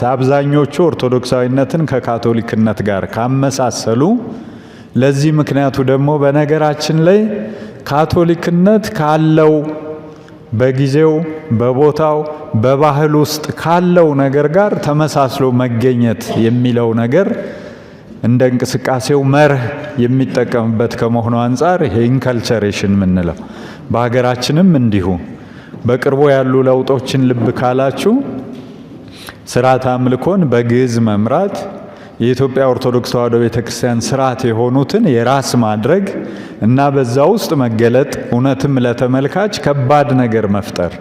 አብዛኞቹ ኦርቶዶክሳዊነትን ከካቶሊክነት ጋር ካመሳሰሉ ለዚህ ምክንያቱ ደግሞ በነገራችን ላይ ካቶሊክነት ካለው በጊዜው በቦታው በባህል ውስጥ ካለው ነገር ጋር ተመሳስሎ መገኘት የሚለው ነገር እንደ እንቅስቃሴው መርህ የሚጠቀምበት ከመሆኑ አንፃር ይሄ ኢንከልቸሬሽን ምንለው በሀገራችንም እንዲሁ በቅርቡ ያሉ ለውጦችን ልብ ካላችሁ ስርዓተ አምልኮን በግዕዝ መምራት የኢትዮጵያ ኦርቶዶክስ ተዋሕዶ ቤተክርስቲያን ስርዓት የሆኑትን የራስ ማድረግ እና በዛ ውስጥ መገለጥ እውነትም ለተመልካች ከባድ ነገር መፍጠር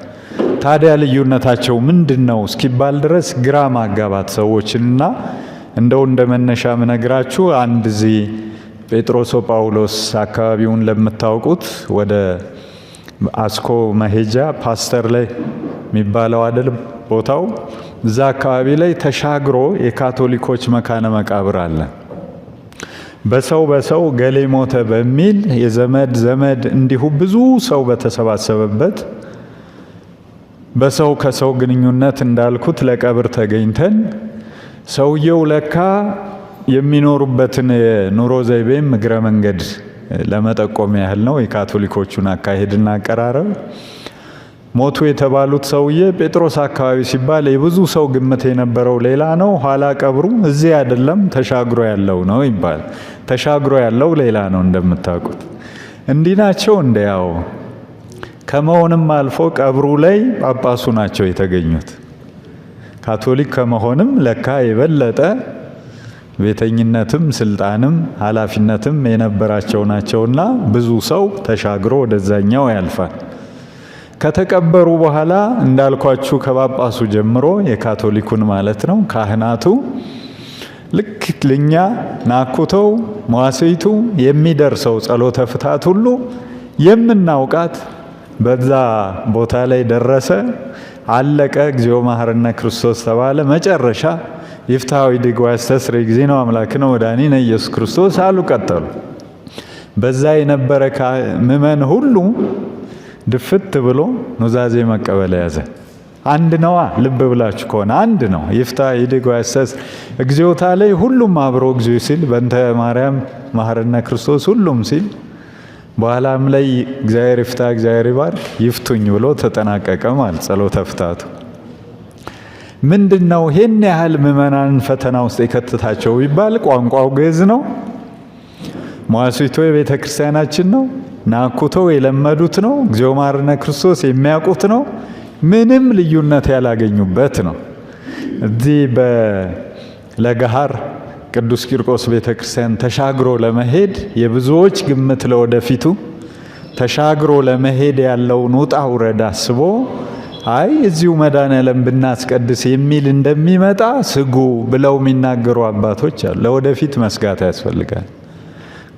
ታዲያ ልዩነታቸው ምንድነው እስኪባል ድረስ ግራ ማጋባት ሰዎችንና እንደው እንደመነሻ ምነግራችሁ አንድ እዚህ ጴጥሮስ ጳውሎስ አካባቢውን ለምታውቁት ወደ አስኮ መሄጃ ፓስተር ላይ የሚባለው አይደል ቦታው እዛ አካባቢ ላይ ተሻግሮ የካቶሊኮች መካነ መቃብር አለ። በሰው ገሌ ሞተ በሚል የዘመድ እንዲሁ ብዙ ሰው በተሰባሰበበት በሰው ከሰው ግንኙነት እንዳልኩት ለቀብር ተገኝተን ሰውየው ለካ የሚኖሩበትን የኑሮ ዘይቤም እግረ መንገድ ለመጠቆም ያህል ነው የካቶሊኮቹን አካሄድና አቀራረብ ሞቱ የተባሉት ሰውዬ ጴጥሮስ አካባቢ ሲባል የብዙ ሰው ግምት የነበረው ሌላ ነው። ኋላ ቀብሩ እዚህ አይደለም ተሻግሮ ያለው ነው ይባል። ተሻግሮ ያለው ሌላ ነው እንደምታውቁት። እንዲህ ናቸው እንደያው ከመሆንም አልፎ ቀብሩ ላይ ጳጳሱ ናቸው የተገኙት። ካቶሊክ ከመሆንም ለካ የበለጠ ቤተኝነትም ስልጣንም ኃላፊነትም የነበራቸው ናቸውና ብዙ ሰው ተሻግሮ ወደዛኛው ያልፋል። ከተቀበሩ በኋላ እንዳልኳችሁ ከጳጳሱ ጀምሮ የካቶሊኩን ማለት ነው ካህናቱ ልክ ለኛ ናኩተው መዋሥዕቱ የሚደርሰው ጸሎተ ፍትሐት ሁሉ የምናውቃት በዛ ቦታ ላይ ደረሰ፣ አለቀ። እግዚኦ መሐረነ ክርስቶስ ተባለ። መጨረሻ ይፍትሐዊ ድጓ ያስተስርይ እግዚእነ አምላክነ ወመድኃኒነ ኢየሱስ ክርስቶስ አሉ። ቀጠሉ። በዛ የነበረ ምእመን ሁሉ ድፍት ብሎ ኑዛዜ መቀበል ያዘ። አንድ ነዋ። ልብ ብላችሁ ከሆነ አንድ ነው። ይፍትሐዊ ድጓ ያስተስርይ እግዚኦታ ላይ ሁሉም አብሮ እግዚኦ ሲል በእንተ ማርያም መሐረነ ክርስቶስ ሁሉም ሲል በኋላም ላይ እግዚአብሔር ይፍታ እግዚአብሔር ይባርክ ይፍቱኝ ብሎ ተጠናቀቀ ማለት ጸሎተ ፍትሐቱ። ምንድነው ይሄን ያህል ምእመናን ፈተና ውስጥ የከተታቸው ቢባል ቋንቋው ግዕዝ ነው። መዋሥዕቱ የቤተ ክርስቲያናችን ነው። ናኩተው የለመዱት ነው። እግዚኦ መሐረነ ክርስቶስ የሚያውቁት ነው። ምንም ልዩነት ያላገኙበት ነው። እዚህ በለገሃር ቅዱስ ቂርቆስ ቤተክርስቲያን ተሻግሮ ለመሄድ የብዙዎች ግምት ለወደፊቱ ተሻግሮ ለመሄድ ያለውን ውጣ ውረድ አስቦ አይ እዚሁ መድኃኔዓለም ብናስቀድስ የሚል እንደሚመጣ ስጉ ብለው የሚናገሩ አባቶች አሉ። ለወደፊት መስጋት ያስፈልጋል።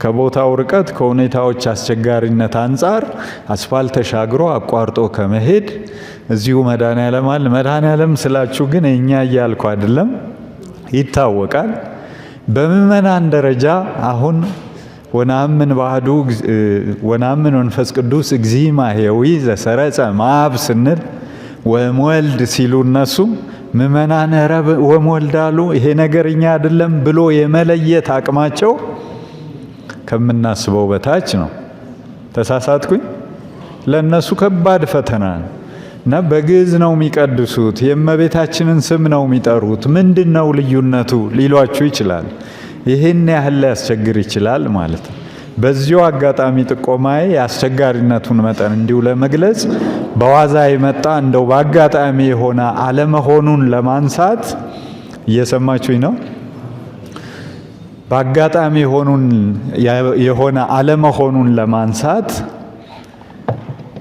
ከቦታው ርቀት ከሁኔታዎች አስቸጋሪነት አንጻር አስፋልት ተሻግሮ አቋርጦ ከመሄድ እዚሁ መድኃኔዓለም አለ። መድኃኔዓለም ስላችሁ ግን እኛ እያልኩ አይደለም፣ ይታወቃል። በምእመናን ደረጃ አሁን ወናምን ባህዱ ወናምን መንፈስ ቅዱስ እግዚእ ማሕየዊ ዘሰረጸ ማብ ስንል ወሞልድ ሲሉ እነሱ ምእመናን ረብ ወሞልድ አሉ። ይሄ ነገር እኛ አይደለም ብሎ የመለየት አቅማቸው ከምናስበው በታች ነው። ተሳሳትኩኝ? ለነሱ ከባድ ፈተና ነው እና በግዕዝ ነው የሚቀድሱት፣ የእመቤታችንን ስም ነው የሚጠሩት። ምንድነው ልዩነቱ ሊሏችሁ ይችላል። ይሄን ያህል ሊያስቸግር ይችላል ማለት ነው። በዚሁ አጋጣሚ ጥቆማዬ የአስቸጋሪነቱን መጠን እንዲሁ ለመግለጽ በዋዛ የመጣ እንደው በአጋጣሚ የሆነ አለመሆኑን ለማንሳት እየሰማችሁኝ ነው። በአጋጣሚ የሆነ አለመሆኑን ለማንሳት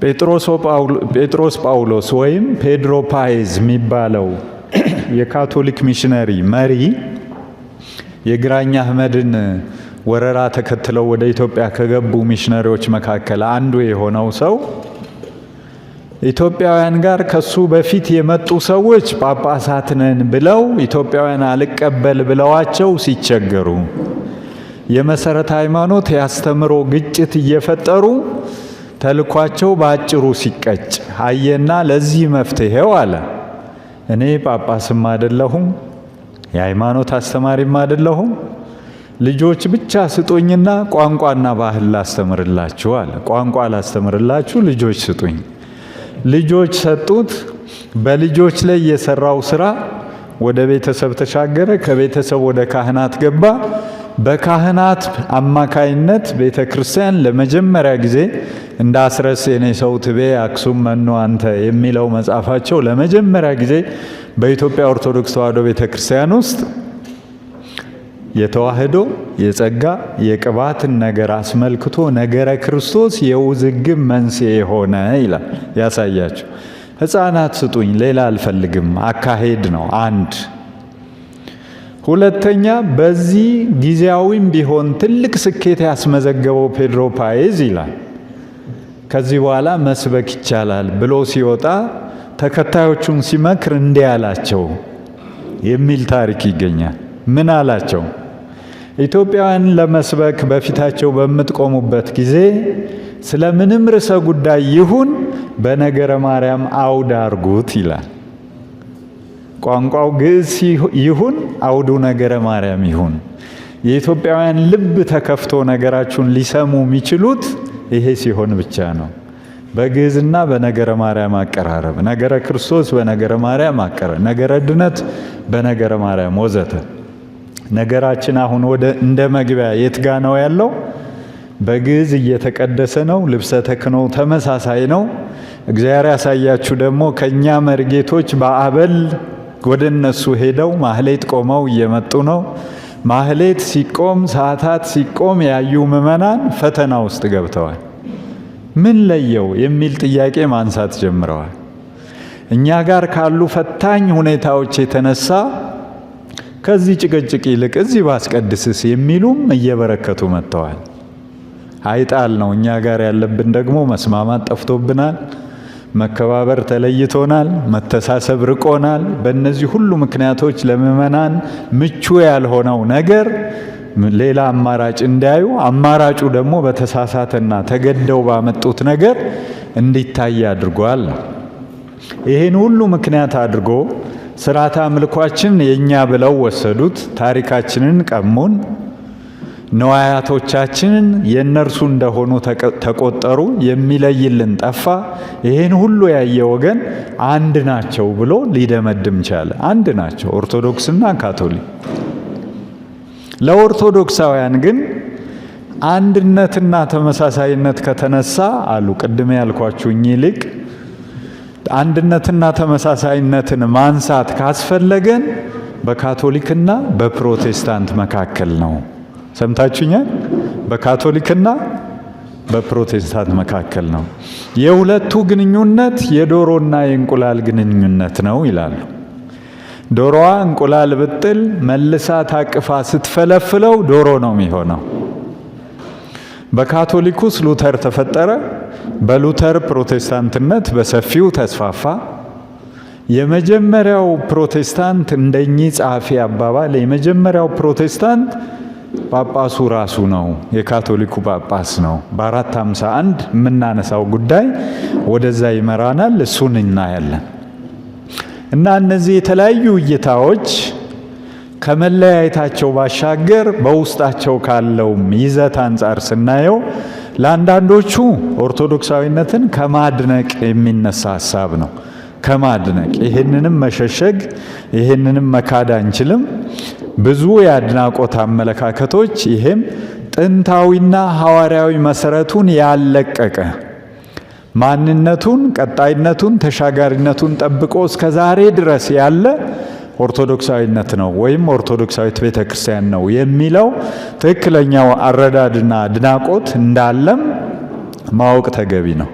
ጴጥሮስ ጳውሎስ ወይም ፔድሮ ፓይዝ የሚባለው የካቶሊክ ሚሽነሪ መሪ የግራኝ አህመድን ወረራ ተከትለው ወደ ኢትዮጵያ ከገቡ ሚሽነሪዎች መካከል አንዱ የሆነው ሰው ኢትዮጵያውያን ጋር ከሱ በፊት የመጡ ሰዎች ጳጳሳት ነን ብለው ኢትዮጵያውያን አልቀበል ብለዋቸው ሲቸገሩ የመሰረተ ሃይማኖት ያስተምሮ ግጭት እየፈጠሩ ተልኳቸው ባጭሩ ሲቀጭ አየና ለዚህ መፍትሄው አለ እኔ ጳጳስም አይደለሁም፣ የሃይማኖት አስተማሪም አይደለሁም፣ ልጆች ብቻ ስጡኝና ቋንቋና ባህል ላስተምርላችሁ አለ። ቋንቋ ላስተምርላችሁ ልጆች ስጡኝ። ልጆች ሰጡት። በልጆች ላይ የሰራው ስራ ወደ ቤተሰብ ተሻገረ። ከቤተሰብ ወደ ካህናት ገባ። በካህናት አማካይነት ቤተ ክርስቲያን ለመጀመሪያ ጊዜ እንደ አስረስ የኔ ሰው ትቤ አክሱም መኑ አንተ የሚለው መጽሐፋቸው ለመጀመሪያ ጊዜ በኢትዮጵያ ኦርቶዶክስ ተዋሕዶ ቤተ ክርስቲያን ውስጥ የተዋህዶ የጸጋ የቅባትን ነገር አስመልክቶ ነገረ ክርስቶስ የውዝግብ መንስኤ ሆነ ይላል። ያሳያችሁ። ሕፃናት ስጡኝ፣ ሌላ አልፈልግም። አካሄድ ነው አንድ። ሁለተኛ በዚህ ጊዜያዊም ቢሆን ትልቅ ስኬት ያስመዘገበው ፔድሮ ፓዬዝ ይላል ከዚህ በኋላ መስበክ ይቻላል ብሎ ሲወጣ ተከታዮቹን ሲመክር እንዲህ አላቸው የሚል ታሪክ ይገኛል። ምን አላቸው? ኢትዮጵያውያን ለመስበክ በፊታቸው በምትቆሙበት ጊዜ ስለምንም ርዕሰ ጉዳይ ይሁን በነገረ ማርያም አውድ አርጉት ይላል። ቋንቋው ግዕዝ ይሁን አውዱ ነገረ ማርያም ይሁን፣ የኢትዮጵያውያን ልብ ተከፍቶ ነገራችሁን ሊሰሙ የሚችሉት ይሄ ሲሆን ብቻ ነው። በግዕዝና በነገረ ማርያም አቀራረብ፣ ነገረ ክርስቶስ በነገረ ማርያም አቀራረብ፣ ነገረ ድነት በነገረ ማርያም ወዘተ። ነገራችን አሁን ወደ እንደ መግቢያ የት ጋ ነው ያለው? በግዕዝ እየተቀደሰ ነው። ልብሰ ተክህኖው ተመሳሳይ ነው። እግዚአብሔር ያሳያችሁ ደግሞ ከኛ መርጌቶች በአበል ወደ እነሱ ሄደው ማህሌት ቆመው እየመጡ ነው። ማህሌት ሲቆም ሰዓታት ሲቆም ያዩ ምዕመናን ፈተና ውስጥ ገብተዋል። ምን ለየው የሚል ጥያቄ ማንሳት ጀምረዋል። እኛ ጋር ካሉ ፈታኝ ሁኔታዎች የተነሳ ከዚህ ጭቅጭቅ ይልቅ እዚህ ባስቀድስስ የሚሉም እየበረከቱ መጥተዋል። አይጣል ነው። እኛ ጋር ያለብን ደግሞ መስማማት ጠፍቶብናል፣ መከባበር ተለይቶናል፣ መተሳሰብ ርቆናል። በእነዚህ ሁሉ ምክንያቶች ለምዕመናን ምቹ ያልሆነው ነገር ሌላ አማራጭ እንዲያዩ፣ አማራጩ ደግሞ በተሳሳተና ተገደው ባመጡት ነገር እንዲታይ አድርጓል። ይህን ሁሉ ምክንያት አድርጎ ስርዓተ አምልኳችን የኛ ብለው ወሰዱት። ታሪካችንን ቀሙን። ነዋያቶቻችንን የእነርሱ እንደሆኑ ተቆጠሩ። የሚለይልን ጠፋ። ይህን ሁሉ ያየ ወገን አንድ ናቸው ብሎ ሊደመድም ቻለ። አንድ ናቸው፣ ኦርቶዶክስና ካቶሊክ። ለኦርቶዶክሳውያን ግን አንድነትና ተመሳሳይነት ከተነሳ አሉ ቅድም ያልኳችሁ እኚህ ሊቅ አንድነትና ተመሳሳይነትን ማንሳት ካስፈለገን በካቶሊክና በፕሮቴስታንት መካከል ነው። ሰምታችሁኛል? በካቶሊክና በፕሮቴስታንት መካከል ነው። የሁለቱ ግንኙነት የዶሮና የእንቁላል ግንኙነት ነው ይላሉ። ዶሮዋ እንቁላል ብጥል መልሳ ታቅፋ ስትፈለፍለው ዶሮ ነው የሚሆነው። በካቶሊኩስ ሉተር ተፈጠረ። በሉተር ፕሮቴስታንትነት በሰፊው ተስፋፋ። የመጀመሪያው ፕሮቴስታንት እንደኚህ ጸሐፊ አባባል የመጀመሪያው ፕሮቴስታንት ጳጳሱ ራሱ ነው፣ የካቶሊኩ ጳጳስ ነው። በ451 የምናነሳው ጉዳይ ወደዛ ይመራናል። እሱን እናያለን። እና እነዚህ የተለያዩ እይታዎች ከመለያየታቸው ባሻገር በውስጣቸው ካለውም ይዘት አንጻር ስናየው ለአንዳንዶቹ ኦርቶዶክሳዊነትን ከማድነቅ የሚነሳ ሀሳብ ነው። ከማድነቅ ይህንንም መሸሸግ ይህንንም መካድ አንችልም። ብዙ የአድናቆት አመለካከቶች ይሄም ጥንታዊና ሐዋርያዊ መሰረቱን ያለቀቀ ማንነቱን፣ ቀጣይነቱን፣ ተሻጋሪነቱን ጠብቆ እስከ ዛሬ ድረስ ያለ ኦርቶዶክሳዊነት ነው ወይም ኦርቶዶክሳዊት ቤተ ክርስቲያን ነው የሚለው ትክክለኛው አረዳድና አድናቆት እንዳለም ማወቅ ተገቢ ነው።